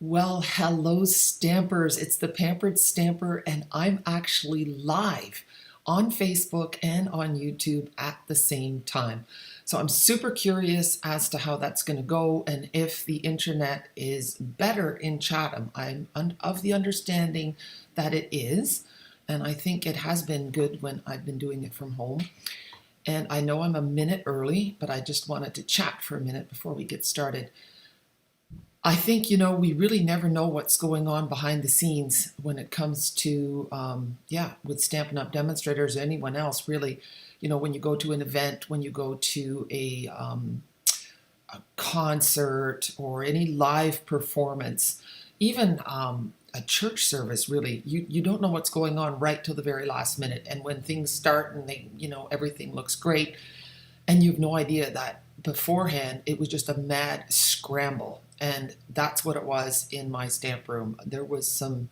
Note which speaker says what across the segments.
Speaker 1: Well, hello, Stampers. It's the Pampered Stamper, and I'm actually live on Facebook and on YouTube at the same time. So I'm super curious as to how that's going to go and if the internet is better in Chatham. I'm of the understanding that it is, and I think it has been good when I've been doing it from home. And I know I'm a minute early, but I just wanted to chat for a minute before we get started. I think, we really never know what's going on behind the scenes when it comes to, with Stampin' Up! Demonstrators or anyone else, really. When you go to an event, when you go to a concert or any live performance, even a church service, really, you don't know what's going on right till the very last minute. And when things start and everything looks great, and you have no idea that beforehand it was just a mad scramble. And that's what it was in my stamp room. There was some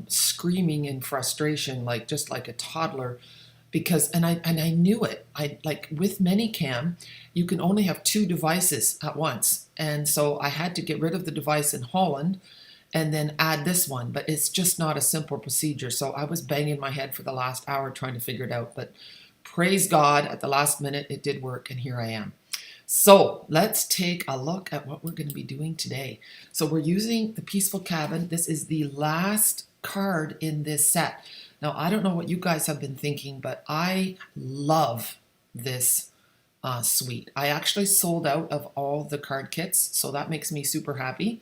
Speaker 1: screaming in frustration, just like a toddler, because I knew it. I like with Minicam, you can only have two devices at once, and so I had to get rid of the device in Holland and then add this one. But it's just not a simple procedure. So I was banging my head for the last hour trying to figure it out. But praise God, at the last minute it did work, and here I am. So let's take a look at what we're going to be doing today. So we're using the Peaceful Cabin. This is the last card in this set. Now, I don't know what you guys have been thinking, but I love this suite. I actually sold out of all the card kits, so that makes me super happy.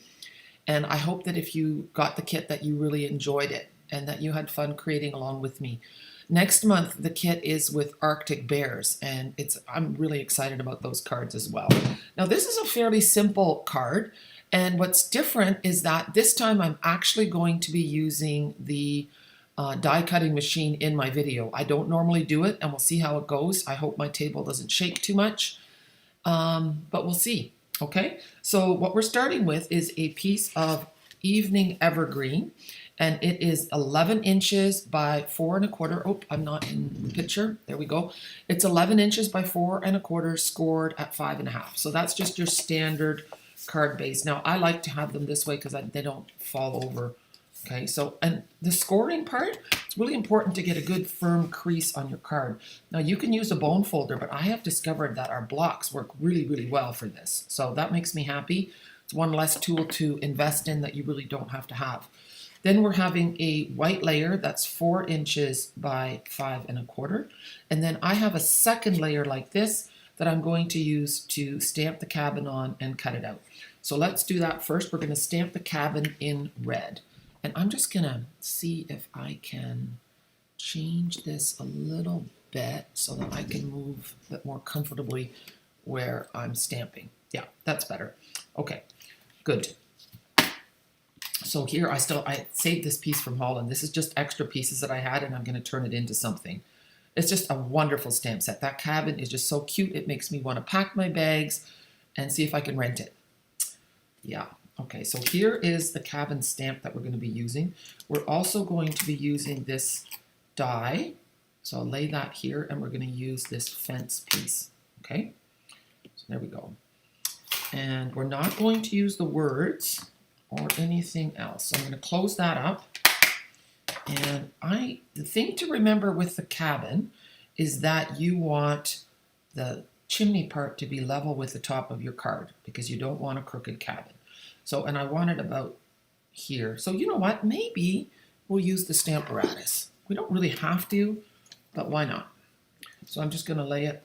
Speaker 1: And I hope that if you got the kit that you really enjoyed it and that you had fun creating along with me. Next month, the kit is with Arctic Bears, and I'm really excited about those cards as well. Now, this is a fairly simple card, and what's different is that this time I'm actually going to be using the die cutting machine in my video. I don't normally do it, and we'll see how it goes. I hope my table doesn't shake too much, but we'll see. Okay, so what we're starting with is a piece of Evening Evergreen, and it is 11 inches by 4 1/4. Oh, I'm not in the picture. There we go. It's 11 inches by 4 1/4, scored at 5 1/2. So that's just your standard card base. Now, I like to have them this way because they don't fall over. Okay, so, and the scoring part, it's really important to get a good firm crease on your card. Now, you can use a bone folder, but I have discovered that our blocks work really, really well for this. So that makes me happy. It's one less tool to invest in that you really don't have to have. Then we're having a white layer that's 4 inches by 5 1/4. And then I have a second layer like this that I'm going to use to stamp the cabin on and cut it out. So let's do that first. We're going to stamp the cabin in red. And I'm just going to see if I can change this a little bit so that I can move a bit more comfortably where I'm stamping. Yeah, that's better. Okay, good. So here I saved this piece from Holland. This is just extra pieces that I had, and I'm going to turn it into something. It's just a wonderful stamp set. That cabin is just so cute. It makes me want to pack my bags and see if I can rent it. Yeah. Okay, so here is the cabin stamp that we're going to be using. We're also going to be using this die. So I'll lay that here, and we're going to use this fence piece. Okay, so there we go. And we're not going to use the words or anything else. So I'm going to close that up. And the thing to remember with the cabin is that you want the chimney part to be level with the top of your card because you don't want a crooked cabin. So, and I want it about here. So you know what? Maybe we'll use the Stamparatus. We don't really have to, but why not? So I'm just going to lay it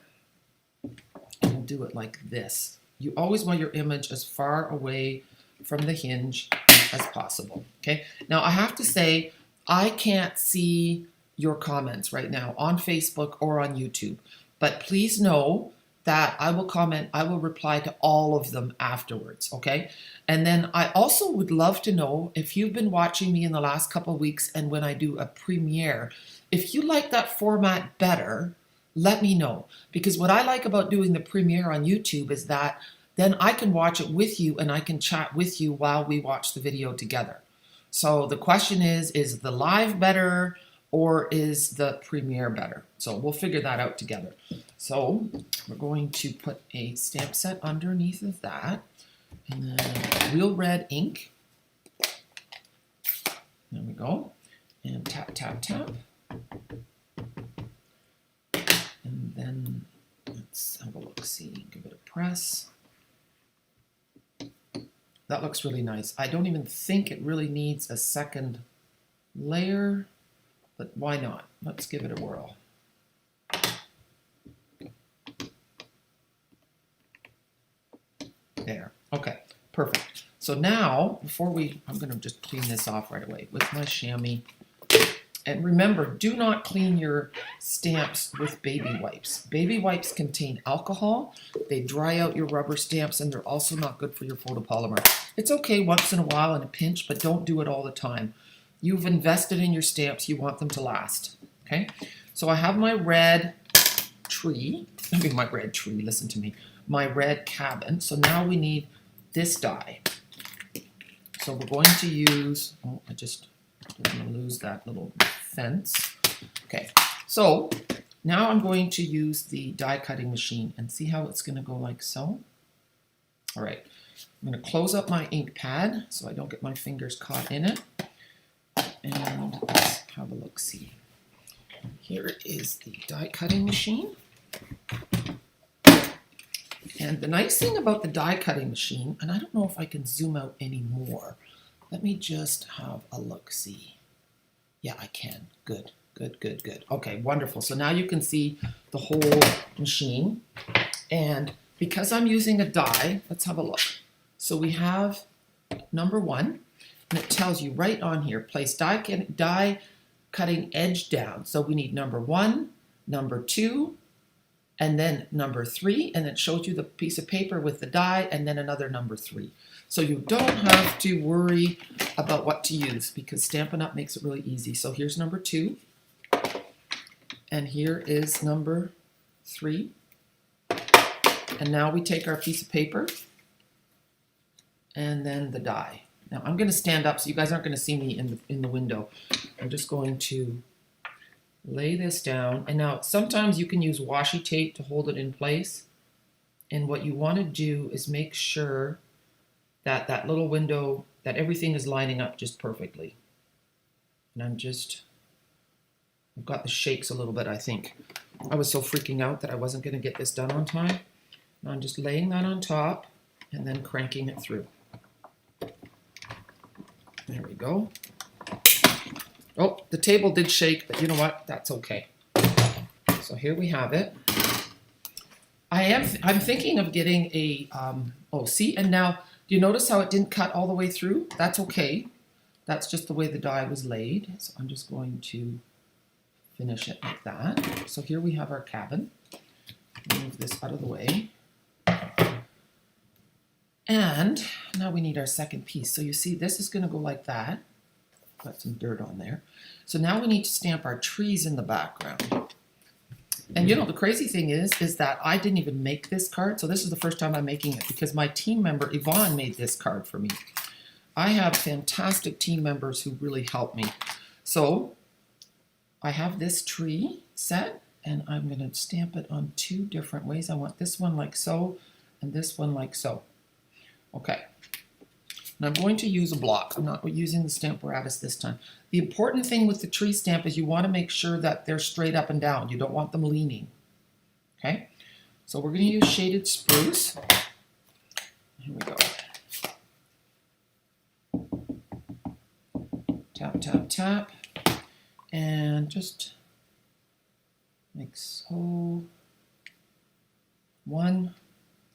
Speaker 1: and do it like this. You always want your image as far away from the hinge as possible. Okay. Now I have to say, I can't see your comments right now on Facebook or on YouTube, but please know that I will comment, I will reply to all of them afterwards, okay? And then I also would love to know if you've been watching me in the last couple of weeks and when I do a premiere, if you like that format better, let me know. Because what I like about doing the premiere on YouTube is that then I can watch it with you and I can chat with you while we watch the video together. So the question is the live better or is the premiere better? So we'll figure that out together. So we're going to put a stamp set underneath of that, and then real red ink. There we go. And tap, tap, tap. And then let's have a look-see. Give it a press. That looks really nice. I don't even think it really needs a second layer, but why not? Let's give it a whirl. There. Okay, perfect. So now, I'm going to just clean this off right away with my chamois. And remember, do not clean your stamps with baby wipes. Baby wipes contain alcohol. They dry out your rubber stamps, and they're also not good for your photopolymer. It's okay once in a while in a pinch, but don't do it all the time. You've invested in your stamps. You want them to last. Okay? So I have my red tree. My red tree, listen to me. My red cabin. So now we need this die. So we're going to use, oh, I don't want to lose that little fence. Okay, so now I'm going to use the die cutting machine and see how it's going to go like so. All right, I'm going to close up my ink pad so I don't get my fingers caught in it. And let's have a look-see. Here is the die cutting machine. And the nice thing about the die cutting machine, and I don't know if I can zoom out any more. Let me just have a look-see. Yeah, I can. Good, good, good, good. Okay, wonderful. So now you can see the whole machine. And because I'm using a die, let's have a look. So we have number 1, and it tells you right on here, place die cutting edge down. So we need number 1, number 2, and then number 3, and it shows you the piece of paper with the die, and then another number 3. So you don't have to worry about what to use because Stampin' Up! Makes it really easy. So here's number 2, and here is number 3. And now we take our piece of paper and then the die. Now I'm going to stand up so you guys aren't going to see me in the window. I'm just going to lay this down. And now sometimes you can use washi tape to hold it in place. And what you want to do is make sure that that little window, that everything is lining up just perfectly. And I've got the shakes a little bit, I think. I was so freaking out that I wasn't going to get this done on time. Now I'm just laying that on top and then cranking it through. There we go. Oh, the table did shake, but you know what? That's okay. So here we have it. I'm thinking of getting a, oh, see? And now, do you notice how it didn't cut all the way through? That's okay. That's just the way the die was laid. So I'm just going to finish it like that. So here we have our cabin. Move this out of the way. And now we need our second piece. So you see, this is going to go like that. Got some dirt on there. So now we need to stamp our trees in the background. And you know, the crazy thing is that I didn't even make this card. So this is the first time I'm making it because my team member, Yvonne, made this card for me. I have fantastic team members who really help me. So I have this tree set and I'm going to stamp it on 2 different ways. I want this one like so and this one like so. Okay. And I'm going to use a block. I'm not using the Stamparatus this time. The important thing with the tree stamp is you want to make sure that they're straight up and down. You don't want them leaning. Okay? So we're going to use shaded spruce. Here we go. Tap, tap, tap. And just like so. 1.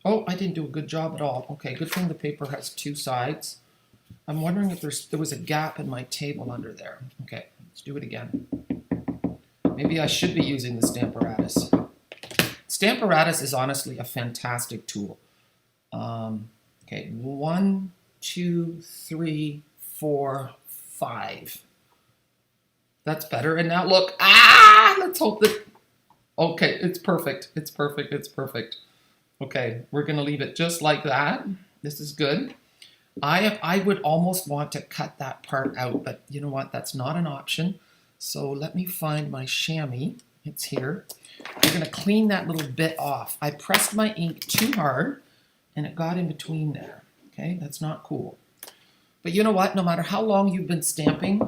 Speaker 1: Oh, I didn't do a good job at all. Okay, good thing the paper has 2 sides. I'm wondering if there was a gap in my table under there. Okay, let's do it again. Maybe I should be using the Stamparatus. Stamparatus is honestly a fantastic tool. Okay, 1, 2, 3, 4, 5. That's better. And now look, let's hope that, okay, it's perfect. It's perfect, it's perfect. Okay, we're going to leave it just like that. This is good. I would almost want to cut that part out, but you know what? That's not an option. So let me find my chamois. It's here. We're going to clean that little bit off. I pressed my ink too hard, and it got in between there. Okay, that's not cool. But you know what? No matter how long you've been stamping,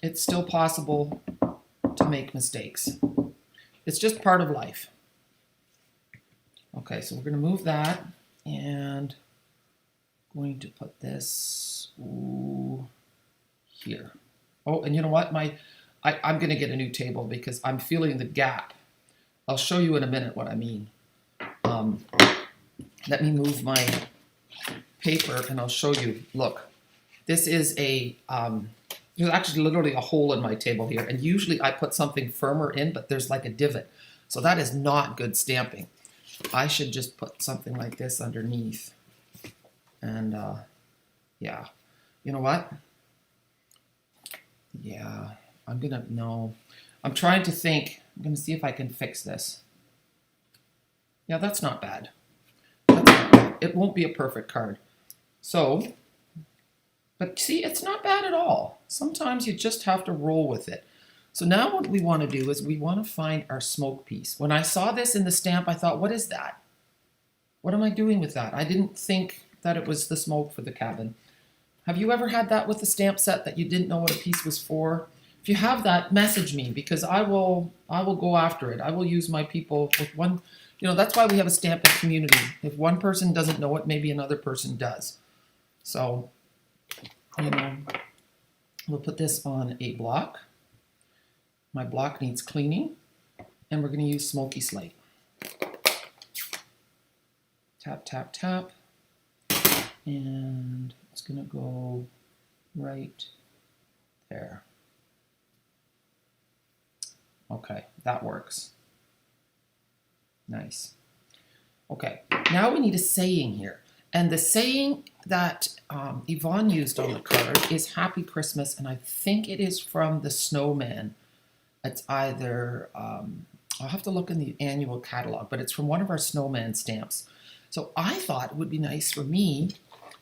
Speaker 1: it's still possible to make mistakes. It's just part of life. Okay, so we're going to move that and going to put this here. Oh, and you know what? I'm going to get a new table because I'm feeling the gap. I'll show you in a minute what I mean. Let me move my paper and I'll show you. Look, this is there's actually literally a hole in my table here. And usually I put something firmer in, but there's like a divot. So that is not good stamping. I should just put something like this underneath. And yeah, you know what? Yeah, I'm trying to think. I'm going to see if I can fix this. Yeah, that's not bad. That's not bad. It won't be a perfect card. So, but see, it's not bad at all. Sometimes you just have to roll with it. So now what we want to do is we want to find our smoke piece. When I saw this in the stamp, I thought, what is that? What am I doing with that? I didn't think that it was the smoke for the cabin. Have you ever had that with the stamp set that you didn't know what a piece was for? If you have that, message me because I will go after it. I will use my people with one, that's why we have a stamping community. If one person doesn't know it, maybe another person does. So, we'll put this on a block. My block needs cleaning, and we're going to use smoky slate. Tap, tap, tap, and it's going to go right there. Okay, that works. Nice. Okay, now we need a saying here. And the saying that Yvonne used on the card is Happy Christmas, and I think it is from the Snowman. It's either, I'll have to look in the annual catalog, but it's from one of our Snowman stamps. So I thought it would be nice for me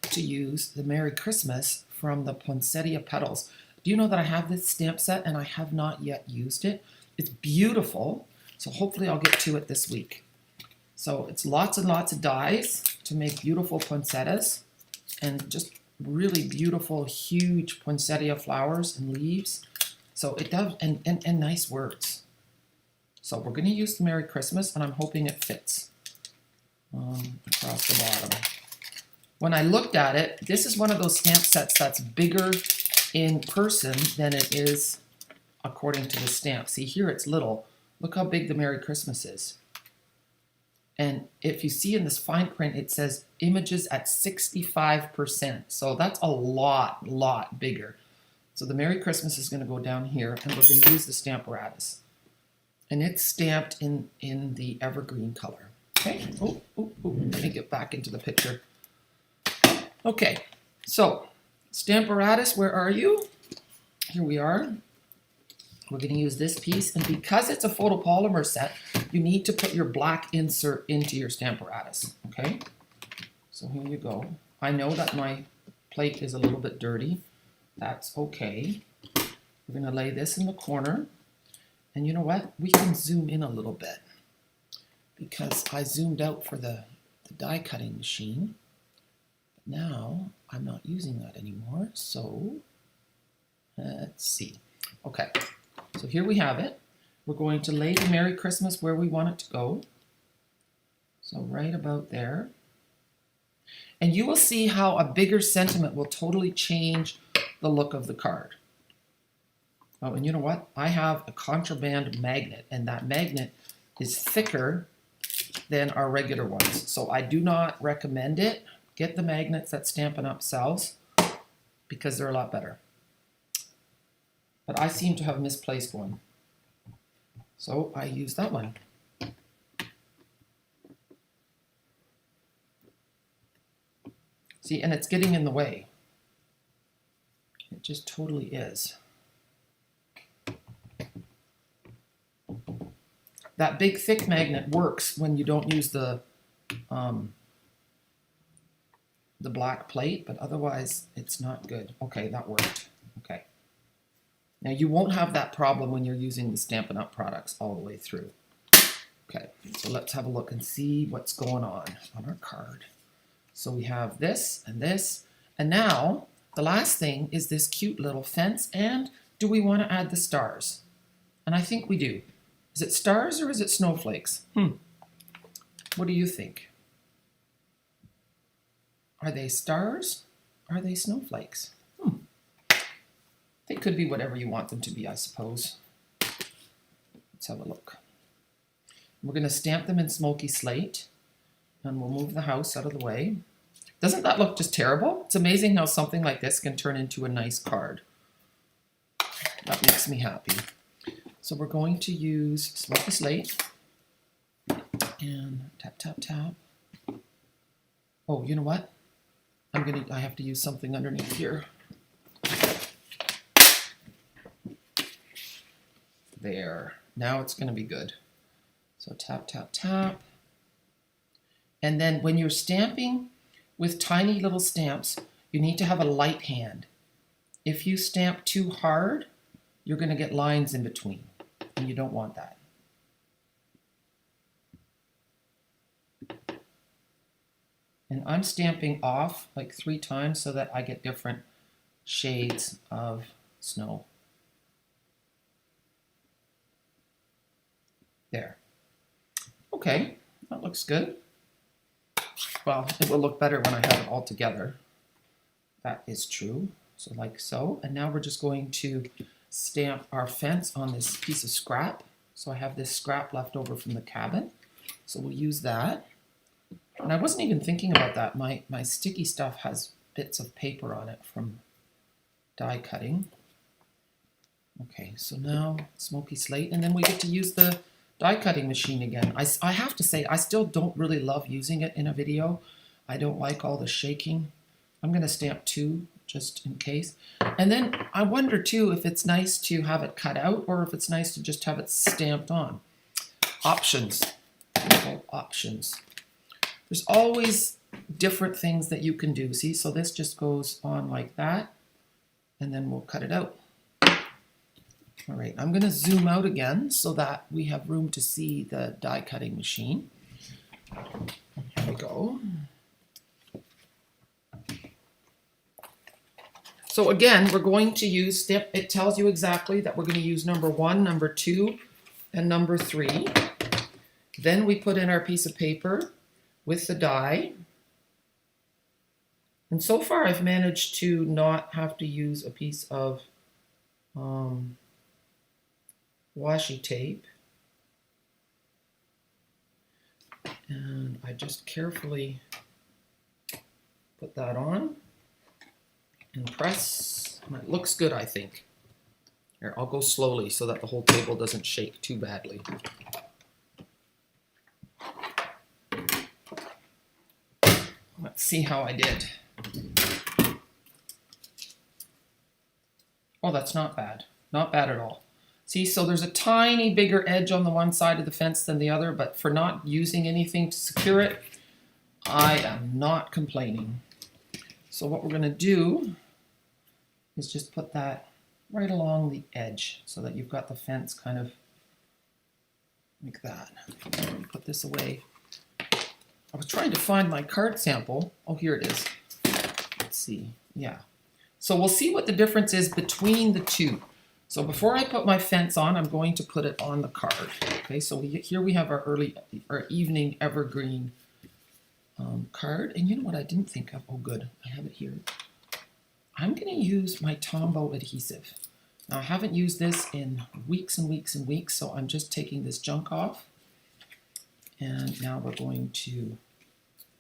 Speaker 1: to use the Merry Christmas from the Poinsettia Petals. Do you know that I have this stamp set and I have not yet used it? It's beautiful, so hopefully I'll get to it this week. So it's lots and lots of dies to make beautiful poinsettias and just really beautiful, huge poinsettia flowers and leaves. So it does, and nice words. So we're going to use the Merry Christmas, and I'm hoping it fits across the bottom. When I looked at it, this is one of those stamp sets that's bigger in person than it is according to the stamp. See, here it's little. Look how big the Merry Christmas is. And if you see in this fine print, it says images at 65%. So that's a lot bigger. So the Merry Christmas is going to go down here, and we're going to use the Stamparatus. And it's stamped in the evergreen color. Okay, let me get back into the picture. Okay, so Stamparatus, where are you? Here we are. We're going to use this piece, and because it's a photopolymer set, you need to put your black insert into your Stamparatus, okay? So here you go. I know that my plate is a little bit dirty. That's okay. We're going to lay this in the corner, and you know what? We can zoom in a little bit because I zoomed out for the die cutting machine. But now I'm not using that anymore, so let's see. Okay. So here we have it. We're going to lay the Merry Christmas where we want it to go. So right about there. And you will see how a bigger sentiment will totally change the look of the card. Oh, and you know what? I have a contraband magnet, and that magnet is thicker than our regular ones. So I do not recommend it. Get the magnets that Stampin' Up! Sells because they're a lot better. But I seem to have misplaced one. So I use that one. See, and it's getting in the way. It just totally is. That big thick magnet works when you don't use the black plate, but otherwise it's not good. Okay, that worked. Okay. Now you won't have that problem when you're using the Stampin' Up! Products all the way through. Okay, so let's have a look and see what's going on our card. So we have this, and now the last thing is this cute little fence and do we want to add the stars? And I think we do. Is it stars or is it snowflakes? What do you think? Are they stars? Are they snowflakes? They could be whatever you want them to be, I suppose. Let's have a look. We're going to stamp them in smoky slate, and we'll move the house out of the way. Doesn't that look just terrible? It's amazing how something like this can turn into a nice card. That makes me happy. So we're going to use smoky slate and tap, tap, tap. Oh, you know what? I have to use something underneath here. There. Now it's going to be good. So tap, tap, tap. And then when you're stamping with tiny little stamps, you need to have a light hand. If you stamp too hard, you're going to get lines in between, and you don't want that. And I'm stamping off like 3 times so that I get different shades of snow. There. Okay, that looks good. Well, it will look better when I have it all together. That is true. So like so. And now we're just going to stamp our fence on this piece of scrap. So I have this scrap left over from the cabin. So we'll use that. And I wasn't even thinking about that. My sticky stuff has bits of paper on it from die cutting. Okay, so now smoky slate. And then we get to use the die cutting machine again. I have to say, I still don't really love using it in a video. I don't like all the shaking. I'm going to stamp 2 just in case. And then I wonder too if it's nice to have it cut out or if it's nice to just have it stamped on. Options. Options. There's always different things that you can do. See, so this just goes on like that, and then we'll cut it out. All right, I'm going to zoom out again so that we have room to see the die cutting machine. Here we go. So again, we're going to use, it tells you exactly that we're going to use number 1, number 2, and number 3. Then we put in our piece of paper with the die. And so far I've managed to not have to use a piece of washi tape. And I just carefully put that on and press. And it looks good, I think. Here, I'll go slowly so that the whole table doesn't shake too badly. Let's see how I did. Oh, that's not bad. Not bad at all. See, so there's a tiny bigger edge on the one side of the fence than the other, but for not using anything to secure it, I am not complaining. So what we're going to do is just put that right along the edge so that you've got the fence kind of like that. Let me put this away. I was trying to find my card sample. Oh, here it is. Let's see. Yeah. So we'll see what the difference is between the two. So before I put my fence on, I'm going to put it on the card. Okay, so here we have our evening evergreen card. And you know what I didn't think of? Oh, good. I have it here. I'm going to use my Tombow adhesive. Now, I haven't used this in weeks and weeks and weeks, so I'm just taking this junk off. And now we're going to,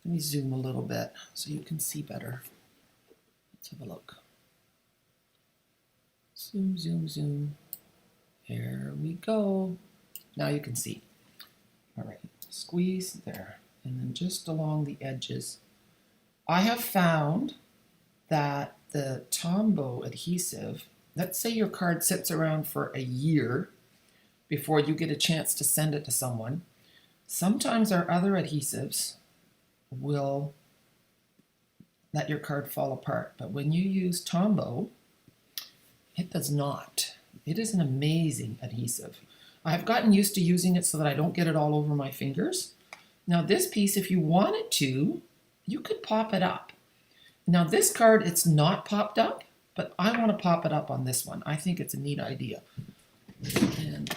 Speaker 1: let me zoom a little bit so you can see better. Let's have a look. Zoom, zoom, zoom. There we go. Now you can see. All right, squeeze there. And then just along the edges. I have found that the Tombow adhesive, let's say your card sits around for a year before you get a chance to send it to someone. Sometimes our other adhesives will let your card fall apart, but when you use Tombow, it does not. It is an amazing adhesive. I've gotten used to using it so that I don't get it all over my fingers. Now this piece, if you wanted to, you could pop it up. Now this card, it's not popped up, but I want to pop it up on this one. I think it's a neat idea. And,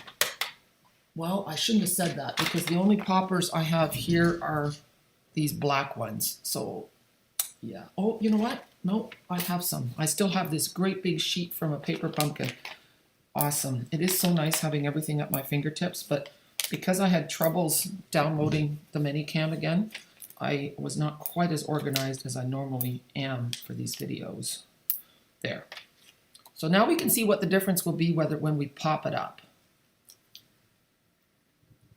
Speaker 1: well, I shouldn't have said that because the only poppers I have here are these black ones. So, yeah. Oh, you know what? No, I have some. I still have this great big sheet from a paper pumpkin. Awesome. It is so nice having everything at my fingertips, but because I had troubles downloading the Minicam again, I was not quite as organized as I normally am for these videos. There. So now we can see what the difference will be when we pop it up.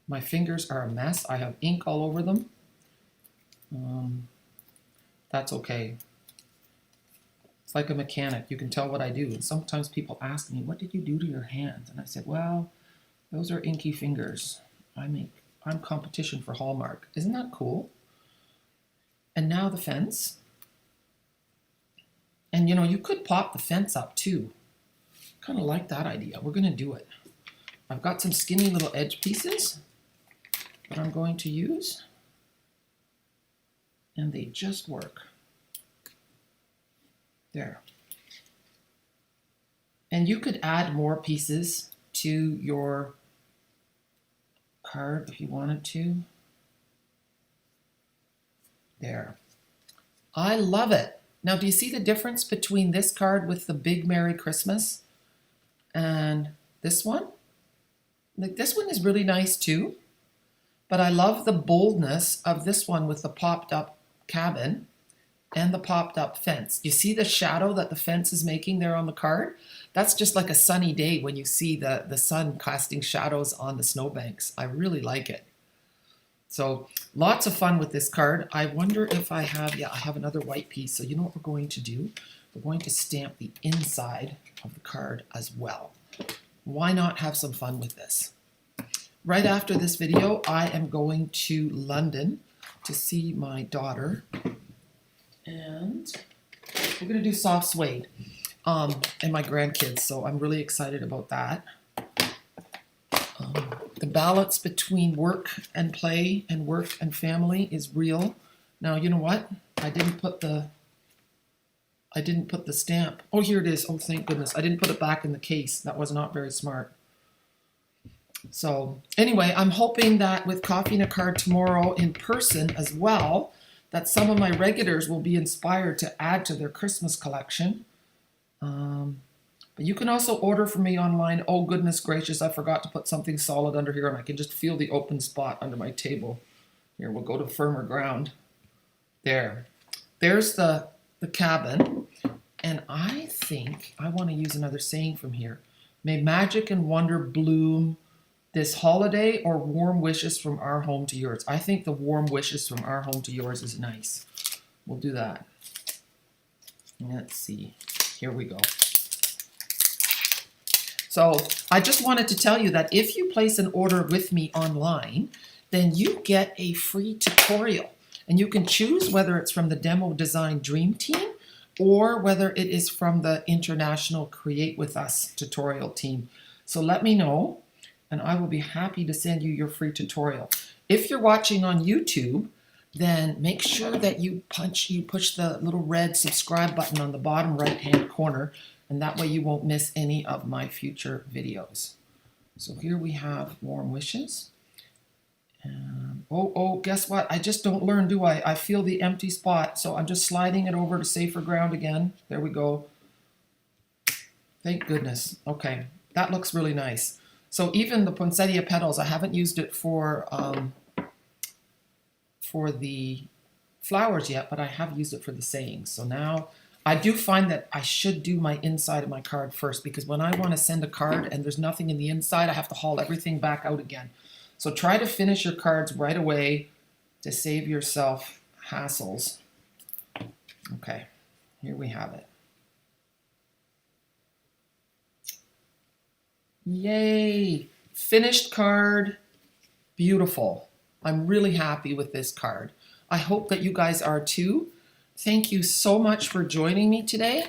Speaker 1: My fingers are a mess. I have ink all over them. That's okay. It's like a mechanic. You can tell what I do. And sometimes people ask me, what did you do to your hands? And I said, well, those are inky fingers. I'm competition for Hallmark. Isn't that cool? And now the fence. And you know, you could pop the fence up too. Kind of like that idea. We're going to do it. I've got some skinny little edge pieces that I'm going to use. And they just work. There. And you could add more pieces to your card if you wanted to. There. I love it. Now, do you see the difference between this card with the big Merry Christmas and this one? Like, this one is really nice too, but I love the boldness of this one with the popped up cabin and the popped up fence. You see the shadow that the fence is making there on the card? That's just like a sunny day when you see the sun casting shadows on the snowbanks. I really like it. So lots of fun with this card. I wonder if I have another white piece. So you know what we're going to do? We're going to stamp the inside of the card as well. Why not have some fun with this? Right after this video, I am going to London to see my daughter. And we're going to do soft suede and my grandkids. So I'm really excited about that. The balance between work and play and work and family is real. Now, you know what? I didn't put the stamp. Oh, here it is. Oh, thank goodness. I didn't put it back in the case. That was not very smart. So anyway, I'm hoping that with Coffee and a Card tomorrow in person as well, that some of my regulars will be inspired to add to their Christmas collection. But you can also order from me online. Oh, goodness gracious, I forgot to put something solid under here, and I can just feel the open spot under my table. Here, we'll go to firmer ground. There. There's the cabin. And I think I want to use another saying from here. May magic and wonder bloom this holiday, or warm wishes from our home to yours. I think the warm wishes from our home to yours is nice. We'll do that. Let's see. Here we go. So I just wanted to tell you that if you place an order with me online, then you get a free tutorial. And you can choose whether it's from the Demo Design Dream Team or whether it is from the International Create With Us tutorial team. So let me know, and I will be happy to send you your free tutorial. If you're watching on YouTube, then make sure that you push the little red subscribe button on the bottom right-hand corner, and that way you won't miss any of my future videos. So here we have Warm Wishes. Oh, guess what? I just don't learn, do I? I feel the empty spot, so I'm just sliding it over to safer ground again. There we go. Thank goodness. Okay, that looks really nice. So even the poinsettia petals, I haven't used it for the flowers yet, but I have used it for the sayings. So now I do find that I should do my inside of my card first, because when I want to send a card and there's nothing in the inside, I have to haul everything back out again. So try to finish your cards right away to save yourself hassles. Okay, here we have it. Yay! Finished card. Beautiful. I'm really happy with this card. I hope that you guys are too. Thank you so much for joining me today.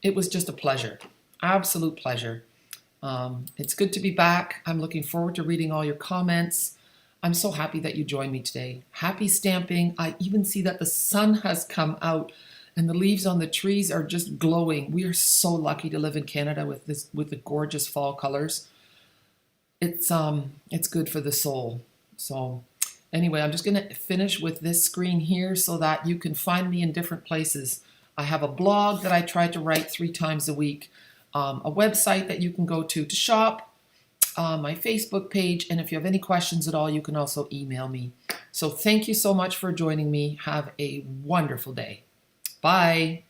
Speaker 1: It was just a pleasure. Absolute pleasure. It's good to be back. I'm looking forward to reading all your comments. I'm so happy that you joined me today. Happy stamping. I even see that the sun has come out, and the leaves on the trees are just glowing. We are so lucky to live in Canada with the gorgeous fall colors. It's good for the soul. So anyway, I'm just going to finish with this screen here so that you can find me in different places. I have a blog that I try to write 3 times a week, a website that you can go to shop, my Facebook page, and if you have any questions at all, you can also email me. So thank you so much for joining me. Have a wonderful day. Bye.